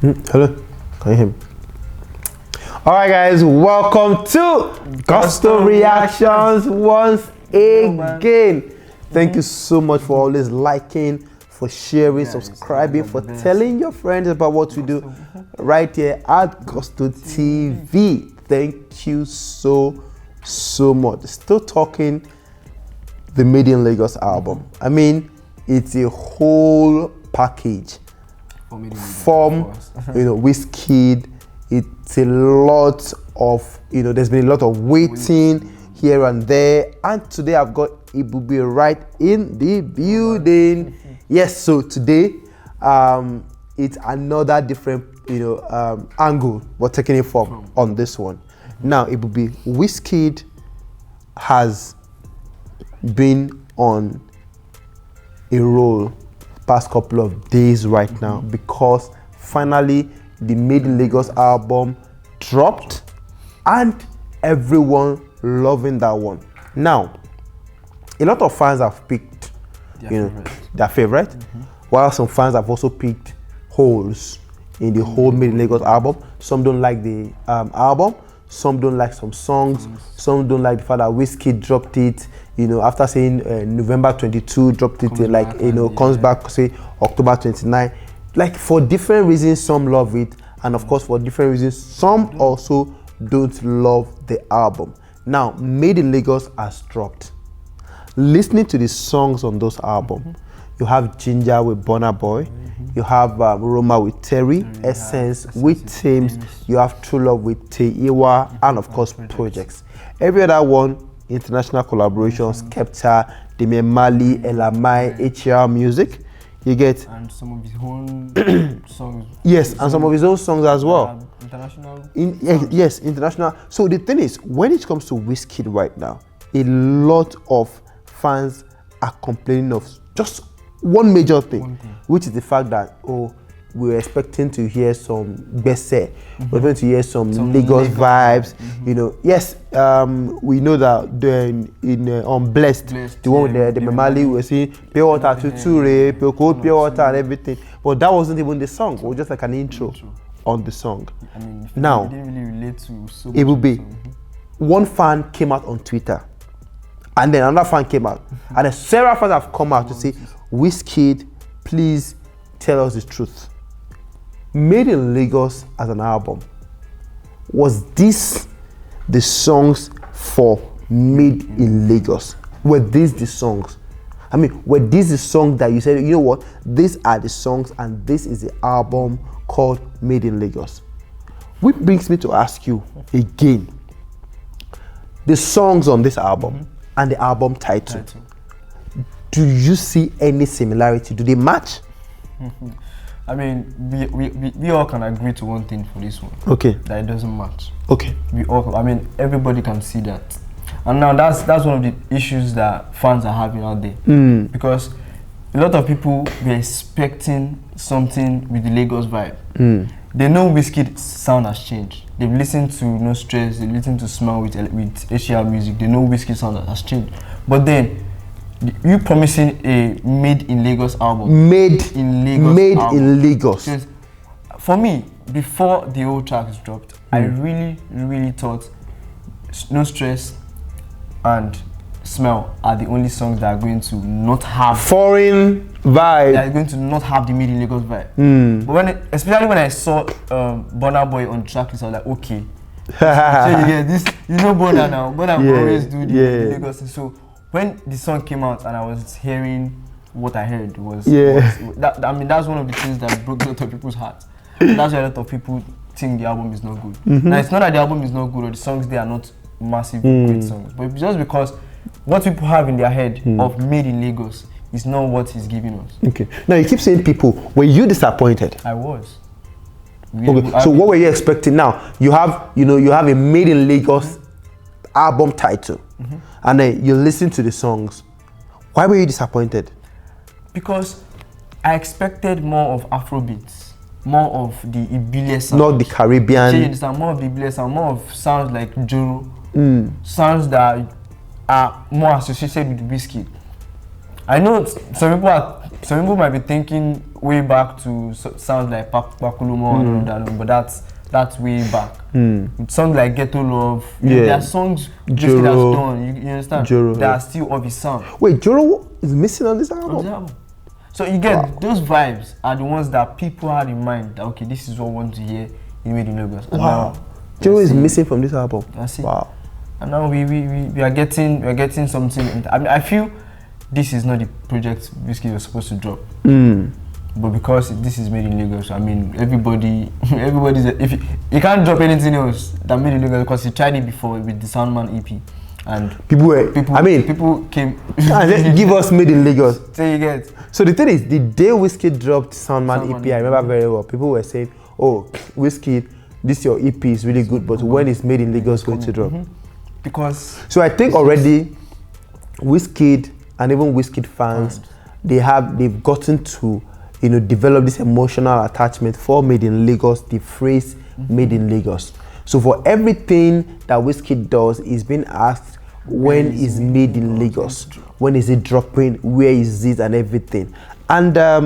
Hello, can you hear me? All right, guys, welcome to Gusto Reactions once again. Thank you so much for always liking, for sharing, subscribing, for telling your friends about what we do right here at Gusto TV. Thank you so much. Still talking the Made in Lagos album. I mean, it's a whole package from Wizkid. It's a lot of, there's been a lot of waiting here and there, and today I've got Ebube right in the building. Yes, so today it's another different angle we're taking it from on this one. Now, Ebube, Wizkid has been on a roll past couple of days right now because finally the Made in Lagos album dropped and everyone loving that one. Now, a lot of fans have picked their favorite, while some fans have also picked holes in the whole Made in Lagos album. Some don't like the album, some don't like some songs, some don't like the fact that Wizkid dropped it, after saying November 22, dropped it, comes back, say October 29. Like, for different reasons, some love it, and of course for different reasons, some also don't love the album. Now, Made in Lagos has dropped. Listening to the songs on those albums, you have Ginger with Burna Boy, you have Roma with Terry, Essence with Thames, you have True Love with Teiwa, and of course Projects. Every other one, international collaborations, Skepta, Damian Marley, Elamai, HR Music. You get, and some of his own songs. Yes, and some of his own songs as well. International. Yes, international. So the thing is, when it comes to Wizkid right now, a lot of fans are complaining of just one major thing, which is the fact that we were expecting to hear some Besse, we're going to hear some Lagos vibes. Yes, we know that on Blessed, the one with the Memali, we were seeing pure water, tuture, cold pure water and everything. But that wasn't even the song. It was just like an intro on the song. I mean, now, it didn't really relate to so it will be. One fan came out on Twitter, and then another fan came out, and then several fans have come out to say, Wizkid, please tell us the truth. Made in Lagos as an album, was this the songs for Made in Lagos? Were these the songs? I mean, were these the songs that you said, you know what, these are the songs and this is the album called Made in Lagos? Which brings me to ask you again, the songs on this album and the album title, do you see any similarity? Do they match? I mean, we all can agree to one thing for this one. Okay. That it doesn't match. Okay. We all, I mean, everybody can see that. And now that's one of the issues that fans are having out there. Because a lot of people were expecting something with the Lagos vibe. They know Wizkid's sound has changed. They've listened to No Stress, they've listened to Smile with HR Music. They know Wizkid's sound has changed. But then, you promising a Made in Lagos album. Made in Lagos. Because for me, before the old tracks dropped, I really thought No Stress and Smell are the only songs that are going to not have foreign vibe. They are going to not have the Made in Lagos vibe. But especially when I saw Burna Boy on track list, I was like, okay. So you get this, Burna now. Burna always do the Lagos. So when the song came out and I was hearing what I heard was that's one of the things that broke a lot of people's hearts. That's why a lot of people think the album is not good. Now, it's not that the album is not good or the songs they are not massive great songs, but it's just because what people have in their head of Made in Lagos is not what he's giving us. Okay. Now you keep saying people. Were you disappointed? I was. Okay. So what were you expecting? Now you have a Made in Lagos album title, and then you listen to the songs. Why were you disappointed? Because I expected more of Afrobeats, more of the Ibile sound. Not the Caribbean. More of the Ibile sound, more of sounds like Joro, sounds that are more associated with Wizkid. I know some people might be thinking way back to sounds like Pakulumo and all that, but that's way back. Songs like Ghetto Love, there are songs Wizkid has done. You understand? Joro. They are still of his sound. Wait, Joro is missing on this album? So you get those vibes are the ones that people had in mind. That, okay, this is what I want to hear in Made in Lagos. And wow. Joro is missing from this album. That's it. Wow. And now we are getting something. I mean, I feel this is not the project Wizkid was supposed to drop. But because this is Made in Lagos, I mean, everybody's if you can't drop anything else than Made in Lagos, because he tried it before with the Soundman EP, and people came and give us Made in Lagos. So you get. So the thing is, the day Wizkid dropped Soundman EP, I remember very well. People were saying, "Oh, Wizkid, this your EP is really good, but when is Made in Lagos going to drop?" Because so I think already Wizkid and even Wizkid fans, they've gotten to develop this emotional attachment for Made in Lagos, the phrase Made in Lagos. So for everything that Wizkid does, is being asked, when is Made in Lagos? When is it dropping? Where is it and everything? And I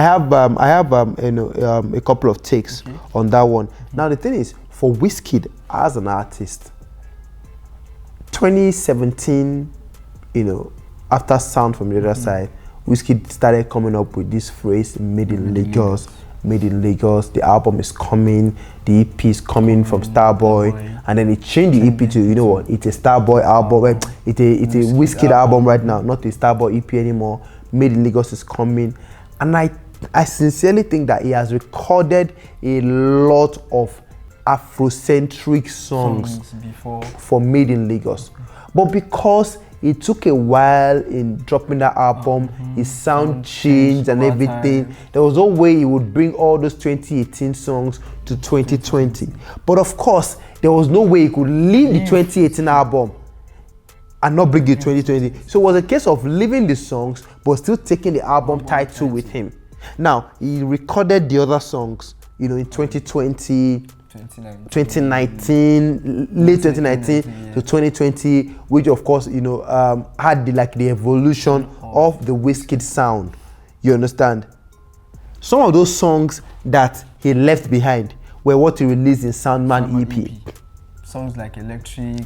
have a couple of takes on that one. Now the thing is, for Wizkid as an artist, 2017, after Sound from the Other Side, Wizkid started coming up with this phrase, Made in Lagos, Made in Lagos. The album is coming, the EP is coming from Starboy, and then he changed the EP to, it's a Starboy album, it's a Wizkid album right now, not a Starboy EP anymore. Made in Lagos is coming, and I sincerely think that he has recorded a lot of Afrocentric songs for Made in Lagos, but because it took a while in dropping that album, his sound changed and everything. There was no way he would bring all those 2018 songs to 2020. But of course, there was no way he could leave the 2018 album and not bring it 2020. So it was a case of leaving the songs, but still taking the album title with him. Now, he recorded the other songs, in 2020, 2019, late 2019 to 2020, which of course had the evolution of the Wizkid sound. You understand? Some of those songs that he left behind were what he released in Soundman EP. Songs like Electric,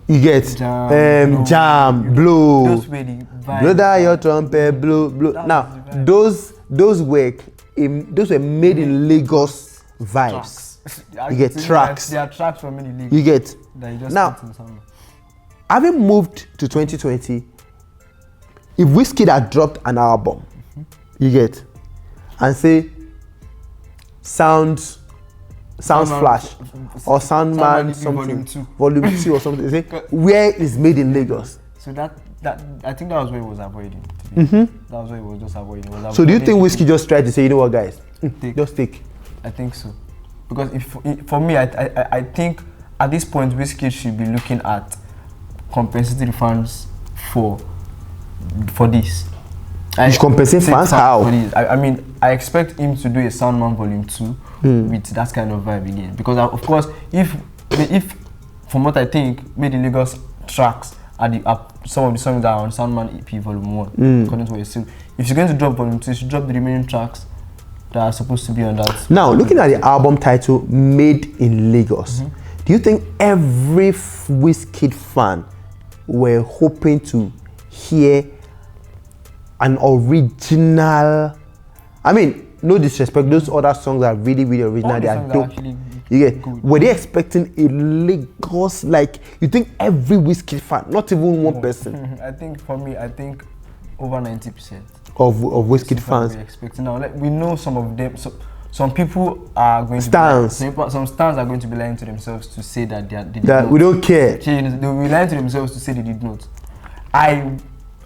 you get Jam, Blow, those were the vibes. Blow that your trumpet, blow. Now those were Made in Lagos vibes. You get tracks. There are tracks from Made in Lagos. You get. Now, now, having moved to 2020, if Wizkid had dropped an album, you get, and say Sounds Flash or Soundman something, volume 2 or something, say, where is Made in Lagos? So that I think that was what he was avoiding. That was what he was just avoiding. So do you think Wizkid just tried to say, you know what, guys, just take? I think so. Because for me, I think at this point, Wizkid should be looking at compensating fans for this. You should compensate fans how? I mean, I expect him to do a Soundman Volume 2 with that kind of vibe again. Because of course, if from what I think, Made in Lagos tracks are some of the songs that are on Soundman EP Volume 1, according to what you said. If you're going to drop Volume 2, you should drop the remaining tracks that are supposed to be on that. Now, looking at the album title, Made in Lagos, do you think every Wizkid fan were hoping to hear an original? I mean, no disrespect, those other songs are really, really original. They are dope. Were they expecting a Lagos, you think every Wizkid fan, not even one person? I think for me, over 90%. Of Wizkid fans. We're expecting now. We know some of them. So some people are going some stans are going to be lying to themselves to say that they did not. We don't care. They will be lying to themselves to say they did not.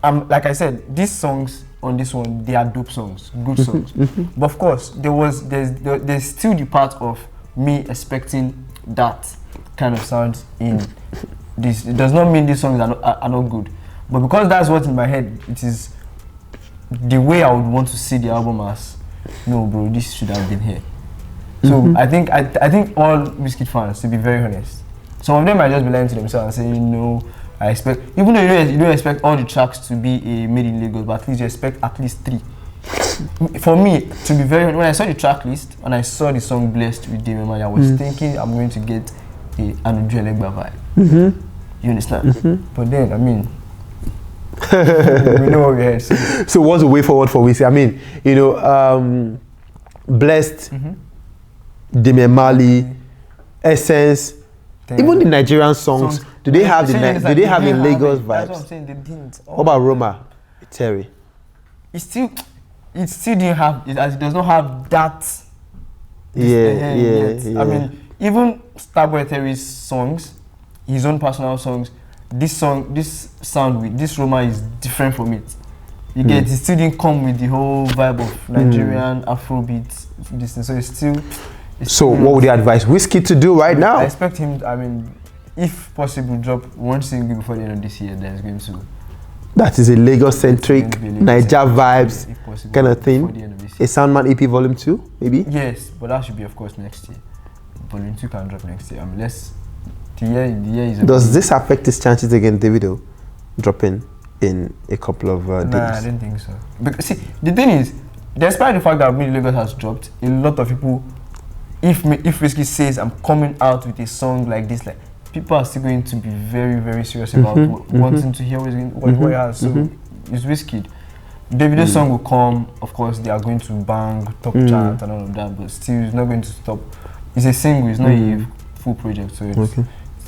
Like I said, these songs on this one, they are dope songs, good songs. But of course, there's still the part of me expecting that kind of sound in this. It does not mean these songs are not good, but because that's what's in my head, it is the way I would want to see the album as. No, bro, this should have been here. So I think all Wizkid fans, to be very honest, some of them might just be lying to themselves and saying, no, I expect, even though you don't expect all the tracks to be Made in Lagos, but at least you expect at least 3. for me, to be very honest, when I saw the track list and I saw the song Blessed with Damian Marley, I was thinking I'm going to get a Anuju Elegba vibe. You understand? But then, I mean, we know what we had. So what's the way forward for Wizkid? I mean, you know, Blessed, Damian Marley, Essence, even the Nigerian songs. Do they have the Lagos vibes? That's what I'm saying. They didn't. What about Roma, Terry? It still didn't have it, as it does not have that. Yeah. I mean, even Starboy Terry's songs, his own personal songs, this sound with this Roma is different from it. You get it still didn't come with the whole vibe of Nigerian Afrobeat. This thing. So it's still. So what would you advise Wizkid to do right now? I expect him. I mean, if possible, drop one single before the end of this year. Then it's going to. That is a Lagos-centric, Naija vibes kind of thing. A Soundman EP Volume 2, maybe? Yes, but that should be, of course, next year. Volume 2 can drop next year. I mean, the year is. Does this affect his chances against Davido dropping in a couple of days? Nah, I don't think so. Because see, the thing is, despite the fact that Mid Lagos has dropped, a lot of people, if Wizkid says I'm coming out with a song like this, like, people are still going to be very, very serious about wanting to hear what he has. So it's Wizkid. Davido's song will come, of course, they are going to bang, top chart and all of that, but still it's not going to stop. It's a single, it's not a full project, so it's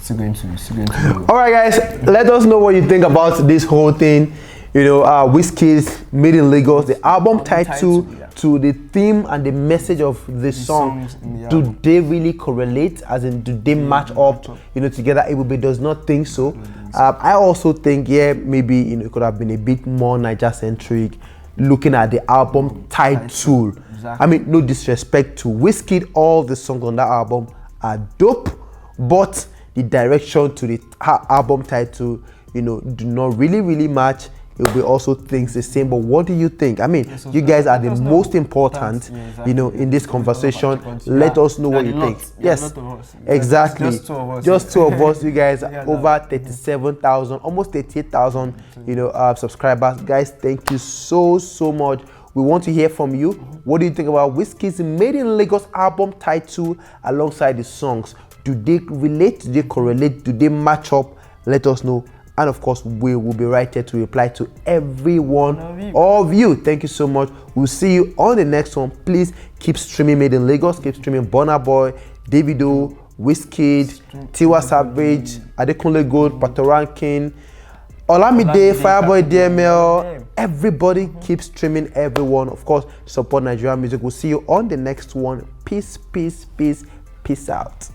still going to go. Alright guys, let us know what you think about this whole thing. You know, Wizkid's Made in Lagos, the album title to the theme and the message of the song. Do they really correlate? As in, do they match up? You know, together? Everybody does not think so. I also think, maybe it could have been a bit more Niger-centric. Looking at the album title. I mean, no disrespect to Wizkid, all the songs on that album are dope, but the direction to the album title, you know, do not really match. It will be also things the same, but what do you think? I mean, you guys are the most important, you know, in this conversation. Let us know what you think. Yes, exactly. Just two of us. You guys are over 37,000, almost 38,000, you know, subscribers. Guys, thank you so much. We want to hear from you. What do you think about Wizkid's Made in Lagos album title alongside the songs? Do they relate? Do they correlate? Do they match up? Let us know. And of course, we will be right here to reply to every one of you. Thank you so much. We'll see you on the next one. Please keep streaming Made in Lagos. Keep streaming Burna Boy, Davido, Wizkid, Tiwa Savage, Adekunle Gold, Patoranking, Olamide, Fireboy DML. Everybody keep streaming everyone. Of course, support Nigerian music. We'll see you on the next one. Peace out.